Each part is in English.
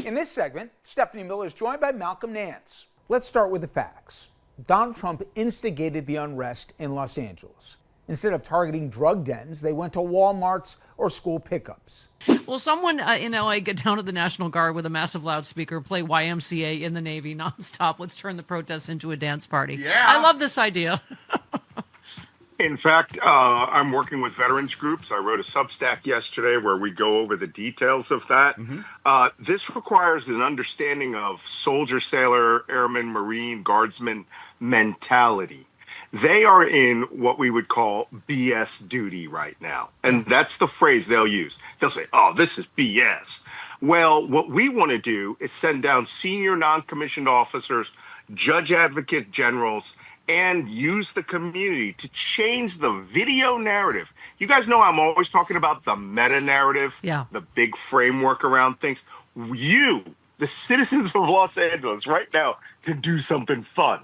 In this segment, Stephanie Miller is joined by Malcolm Nance. Let's start with the facts. Donald Trump instigated the unrest in Los Angeles. Instead of targeting drug dens, they went to Walmarts or school pickups. Will someone in LA get down to the National Guard with a massive loudspeaker, play YMCA in the Navy nonstop? Let's turn the protests into a dance party. Yeah. I love this idea. In fact, I'm working with veterans groups. I wrote a Substack yesterday where we go over the details of that. This requires an understanding of soldier, sailor, airman, Marine, guardsman mentality. They are in what we would call BS duty right now. And that's the phrase they'll use. They'll say, oh, this is BS. Well, what we want to do is send down senior non-commissioned officers, judge advocate generals, and use the community to change the video narrative. You guys know I'm always talking about the meta narrative, the big framework around things. You, the citizens of Los Angeles right now, can do something fun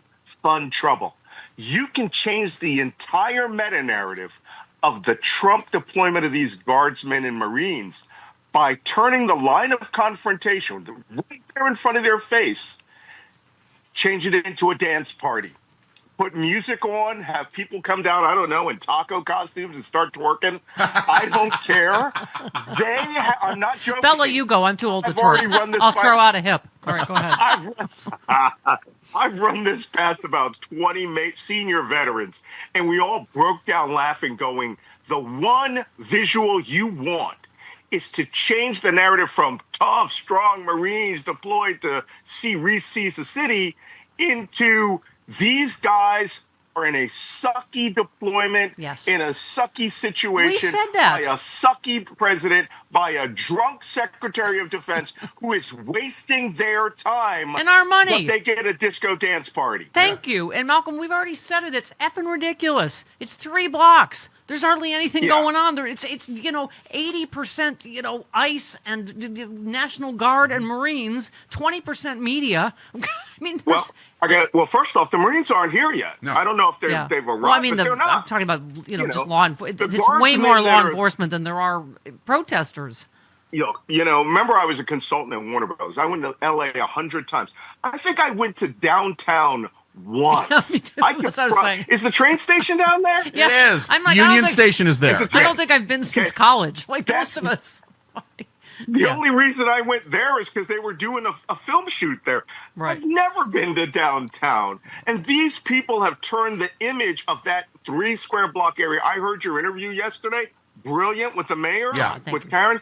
trouble. You can change the entire meta narrative of the Trump deployment of these guardsmen and Marines by turning the line of confrontation right there in front of their face, changing it into a dance party. Put music on, have people come down, I don't know, in taco costumes and start twerking. I don't care. I'm not joking. Bella, you go. I'm too old to twerk. I'll throw out a hip. All right, go ahead. I've run this past about 20 senior veterans, and we all broke down laughing, going, the one visual you want is to change the narrative from tough, strong Marines deployed to reseize the city into these guys are in a sucky deployment, in a sucky situation, we said that. by a sucky president, by a drunk Secretary of Defense who is wasting their time and our money. But they get a disco dance party. Thank you. And Malcolm, we've already said it. It's effing ridiculous. It's 3 blocks. There's hardly anything going on there. It's 80%, ICE and National Guard and Marines, 20% media. I mean, well, first off, the Marines aren't here yet. No. I don't know if they've arrived. Well, I mean, but they're not. I'm talking about just law enforcement. It's way more law enforcement than there are protesters. Remember I was a consultant at Warner Bros. I went to LA 100 times. I think I went to downtown once. That's what I was saying. Is the train station down there? It is. Union Station is there. I don't think I've been since college, like most of us. The only reason I went there is because they were doing a film shoot there. Right. I've never been to downtown. And these people have turned the image of that 3 square block area. I heard your interview yesterday. Brilliant with the mayor, with Karen.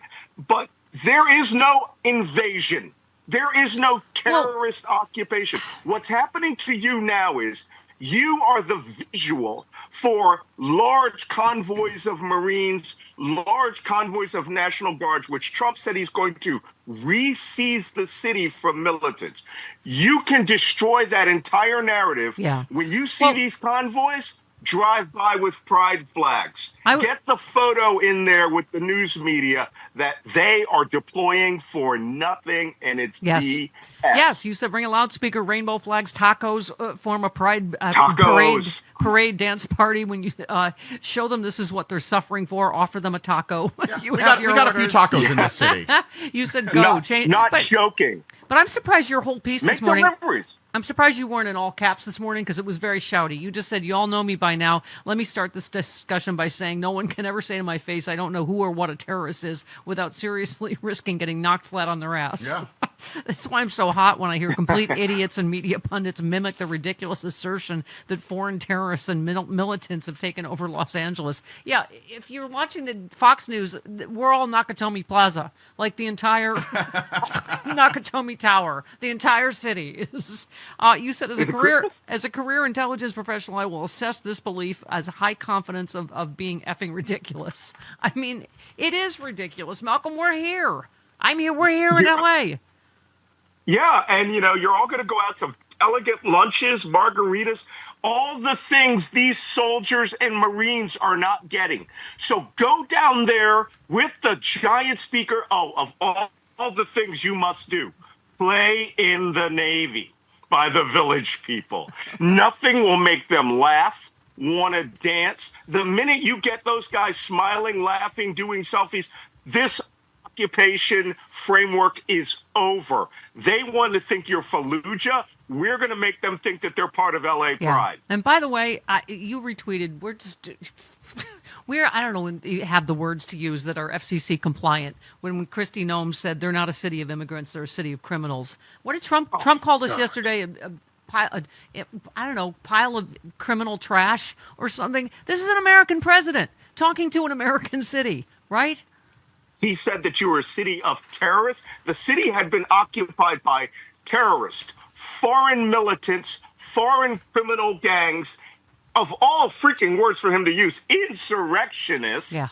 But there is no invasion. There is no terrorist occupation. What's happening to you now is you are the visual for large convoys of Marines, large convoys of National Guards, which Trump said he's going to reseize the city from militants. You can destroy that entire narrative. When you see these convoys, drive by with pride flags. Get the photo in there with the news media that they are deploying for nothing, and it's BS. Yes, you said bring a loudspeaker, rainbow flags, tacos, form a pride parade dance party. When you show them this is what they're suffering for, offer them a taco. We got a few tacos in this city. You said go. Not joking. But I'm surprised your whole piece this morning. Deliveries. I'm surprised you weren't in all caps this morning because it was very shouty. You just said, you all know me by now. Let me start this discussion by saying no one can ever say to my face, I don't know who or what a terrorist is without seriously risking getting knocked flat on their ass. Yeah. That's why I'm so hot when I hear complete idiots and media pundits mimic the ridiculous assertion that foreign terrorists and militants have taken over Los Angeles. Yeah, if you're watching the Fox News, we're all Nakatomi Plaza. Like the entire Nakatomi Tower. The entire city is... you said as a career intelligence professional, I will assess this belief as high confidence of being effing ridiculous. I mean, it is ridiculous. Malcolm, we're here. I'm here. We're here in LA. Yeah, and you're all going to go out to elegant lunches, margaritas, all the things these soldiers and Marines are not getting. So go down there with the giant speaker of all the things you must do. Play in the Navy by the Village People. Nothing will make them laugh, want to dance. The minute you get those guys smiling, laughing, doing selfies, this occupation framework is over. They want to think you're Fallujah. We're going to make them think that they're part of LA Pride. And by the way, you retweeted, I don't know, you have the words to use that are FCC compliant. When Kristi Noem said they're not a city of immigrants, they're a city of criminals. What did Trump called us yesterday? Pile of criminal trash or something. This is an American president talking to an American city, right? He said that you were a city of terrorists. The city had been occupied by terrorists, foreign militants, foreign criminal gangs, of all freaking words for him to use, insurrectionists. Yeah.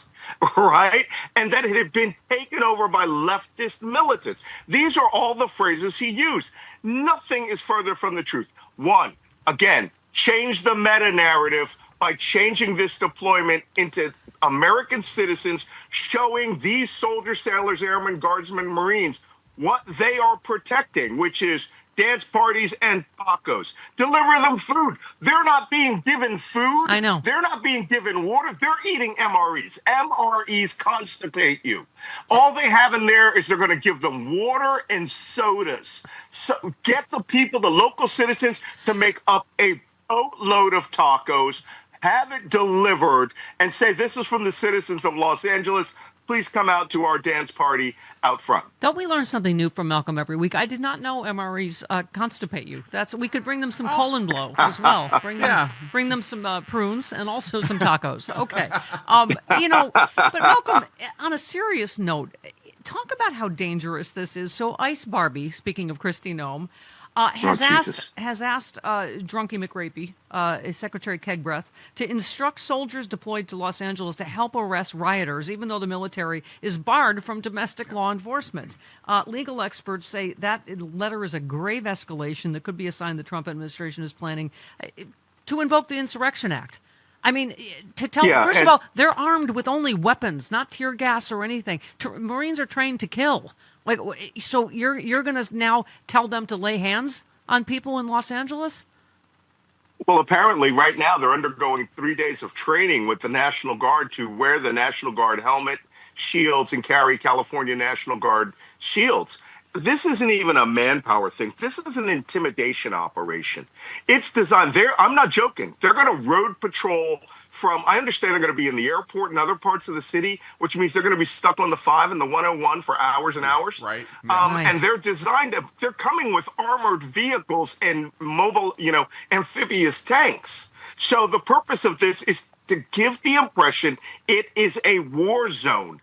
Right? And that it had been taken over by leftist militants. These are all the phrases he used. Nothing is further from the truth. One, again, change the meta narrative by changing this deployment into American citizens, showing these soldiers, sailors, airmen, guardsmen, Marines what they are protecting, which is dance parties and tacos. Deliver them food. They're not being given food. I know. They're not being given water. They're eating MREs. MREs constipate you. All they have in there is they're going to give them water and sodas. So get the people, the local citizens, to make up a boatload of tacos, have it delivered, and say, this is from the citizens of Los Angeles. Please come out to our dance party out front. Don't we learn something new from Malcolm every week? I did not know MREs constipate you. We could bring them some colon blow as well. Bring them some prunes and also some tacos. Okay. But Malcolm, on a serious note, talk about how dangerous this is. So Ice Barbie, speaking of Kristi Noem, has asked Drunky McRapey, Secretary Kegbreath, to instruct soldiers deployed to Los Angeles to help arrest rioters, even though the military is barred from domestic law enforcement. Legal experts say that letter is a grave escalation that could be a sign the Trump administration is planning to invoke the Insurrection Act. I mean, first of all, they're armed with only weapons, not tear gas or anything. Marines are trained to kill. So you're going to now tell them to lay hands on people in Los Angeles? Well, apparently right now they're undergoing 3 days of training with the National Guard to wear the National Guard helmet, shields, and carry California National Guard shields. This isn't even a manpower thing. This is an intimidation operation. It's designed I'm not joking. They're going to road patrol I understand they're going to be in the airport and other parts of the city, which means they're going to be stuck on the 5 and the 101 for hours and hours. Right. And they're coming with armored vehicles and mobile, amphibious tanks. So the purpose of this is to give the impression it is a war zone.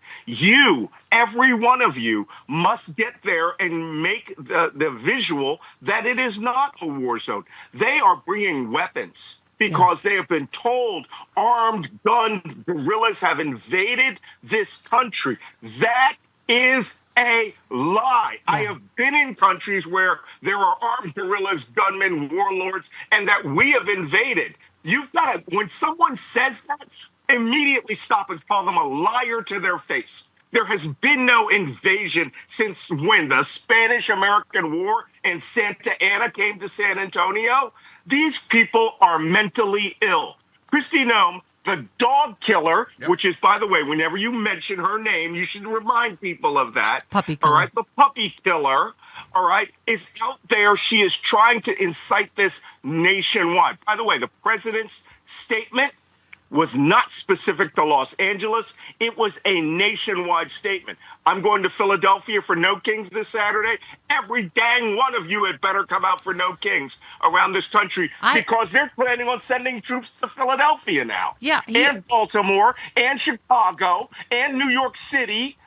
Every one of you, must get there and make the visual that it is not a war zone. They are bringing weapons because they have been told armed, gunned guerrillas have invaded this country. That is a lie. I have been in countries where there are armed guerrillas, gunmen, warlords, and that we have invaded. You've got to, when someone says that, immediately stop and call them a liar to their face. There has been no invasion since when? The Spanish-American War and Santa Anna came to San Antonio? These people are mentally ill. Kristi Noem, the dog killer, which is, by the way, whenever you mention her name, you should remind people of that. Puppy killer. All right, the puppy killer, all right, is out there. She is trying to incite this nationwide. By the way, the president's statement was not specific to Los Angeles. It was a nationwide statement. I'm going to Philadelphia for No Kings this Saturday. Every dang one of you had better come out for No Kings around this country because they're planning on sending troops to Philadelphia now. And Baltimore and Chicago and New York City